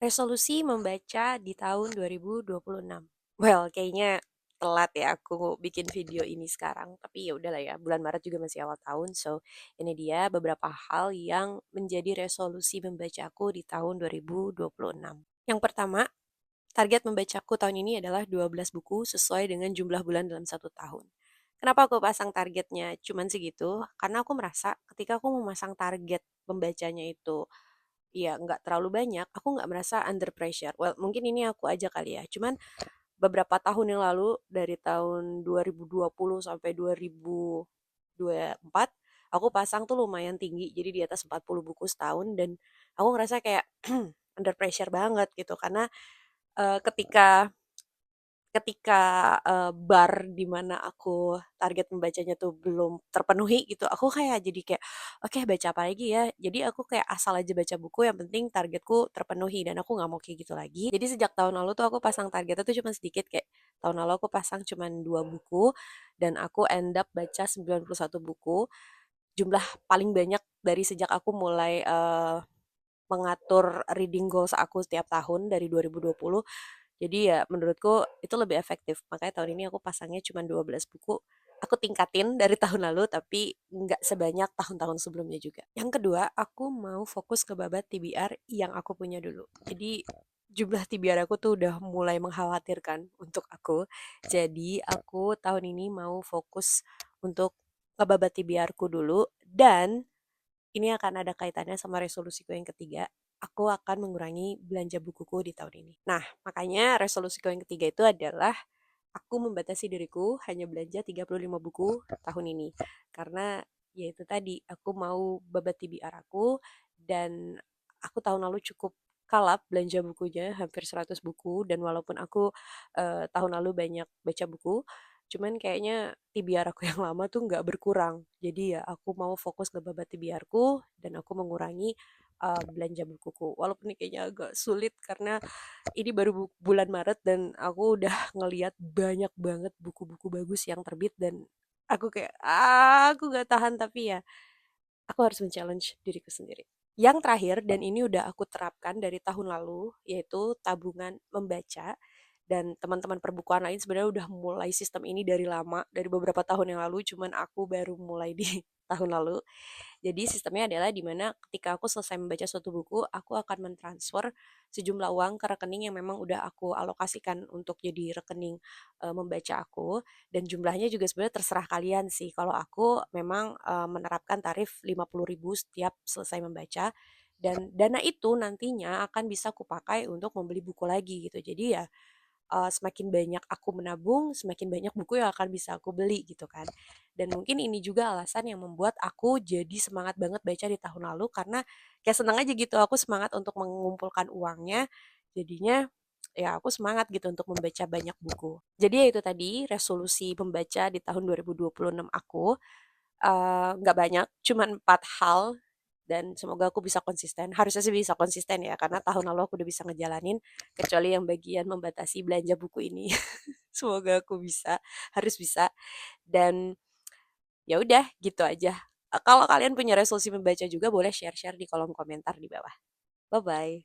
Resolusi membaca di tahun 2026. Well, kayaknya telat ya aku bikin video ini sekarang. Tapi ya udahlah ya, bulan Maret juga masih awal tahun. So, ini dia beberapa hal yang menjadi resolusi membacaku di tahun 2026. Yang pertama, target membacaku tahun ini adalah 12 buku sesuai dengan jumlah bulan dalam satu tahun. Kenapa aku pasang targetnya cuman segitu? Karena aku merasa ketika aku memasang target pembacanya itu iya, nggak terlalu banyak, aku nggak merasa under pressure. Well, mungkin ini aku aja kali ya. Cuman beberapa tahun yang lalu, dari tahun 2020 sampai 2024, aku pasang tuh lumayan tinggi, jadi di atas 40 buku setahun, dan aku ngerasa kayak under pressure banget gitu. Karena ketika ketika bar di mana aku target membacanya tuh belum terpenuhi gitu, aku kayak jadi kayak, "Oke, baca apa lagi ya?" Jadi aku kayak asal aja baca buku, yang penting targetku terpenuhi dan aku nggak mau kayak gitu lagi. Jadi sejak tahun lalu tuh aku pasang targetnya tuh cuma sedikit, kayak tahun lalu aku pasang cuman 2 buku dan aku end up baca 91 buku. Jumlah paling banyak dari sejak aku mulai, mengatur reading goals aku setiap tahun dari 2020. Jadi ya menurutku itu lebih efektif. Makanya tahun ini aku pasangnya cuma 12 buku. Aku tingkatin dari tahun lalu tapi nggak sebanyak tahun-tahun sebelumnya juga. Yang kedua, aku mau fokus ke babat TBR yang aku punya dulu. Jadi jumlah TBR aku tuh udah mulai mengkhawatirkan untuk aku. Jadi aku tahun ini mau fokus untuk ngebabat TBR ku dulu, dan ini akan ada kaitannya sama resolusiku yang ketiga. Aku akan mengurangi belanja bukuku di tahun ini. Nah, makanya resolusiku yang ketiga itu adalah aku membatasi diriku hanya belanja 35 buku tahun ini. Karena ya itu tadi, aku mau babat TBR aku, dan aku tahun lalu cukup kalap belanja bukunya hampir 100 buku, dan walaupun aku tahun lalu banyak baca buku, cuman kayaknya TBR aku yang lama tuh nggak berkurang. Jadi ya aku mau fokus ngebabat TBR-ku dan aku mengurangi belanja bukuku. Walaupun ini kayaknya agak sulit karena ini baru bulan Maret dan aku udah ngeliat banyak banget buku-buku bagus yang terbit, dan aku kayak aku gak tahan, tapi ya aku harus men-challenge diriku sendiri. Yang terakhir, dan ini udah aku terapkan dari tahun lalu, yaitu tabungan membaca. Dan teman-teman perbukuan lain sebenarnya udah mulai sistem ini dari lama, dari beberapa tahun yang lalu, cuman aku baru mulai di tahun lalu. Jadi sistemnya adalah di mana ketika aku selesai membaca suatu buku, aku akan mentransfer sejumlah uang ke rekening yang memang udah aku alokasikan untuk jadi rekening membaca aku, dan jumlahnya juga sebenarnya terserah kalian sih. Kalau aku memang menerapkan tarif 50.000 setiap selesai membaca, dan dana itu nantinya akan bisa kupakai untuk membeli buku lagi gitu. Jadi ya semakin banyak aku menabung, semakin banyak buku yang akan bisa aku beli gitu kan. Dan mungkin ini juga alasan yang membuat aku jadi semangat banget baca di tahun lalu, karena kayak seneng aja gitu, aku semangat untuk mengumpulkan uangnya. Jadinya ya aku semangat gitu untuk membaca banyak buku. Jadi ya itu tadi resolusi membaca di tahun 2026 aku. Nggak banyak, cuman 4 hal, dan semoga aku bisa konsisten. Harusnya sih bisa konsisten ya, karena tahun lalu aku udah bisa ngejalanin, kecuali yang bagian membatasi belanja buku ini. Semoga aku bisa, harus bisa. Dan ya udah gitu aja. Kalau kalian punya resolusi membaca juga boleh share-share di kolom komentar di bawah. Bye bye.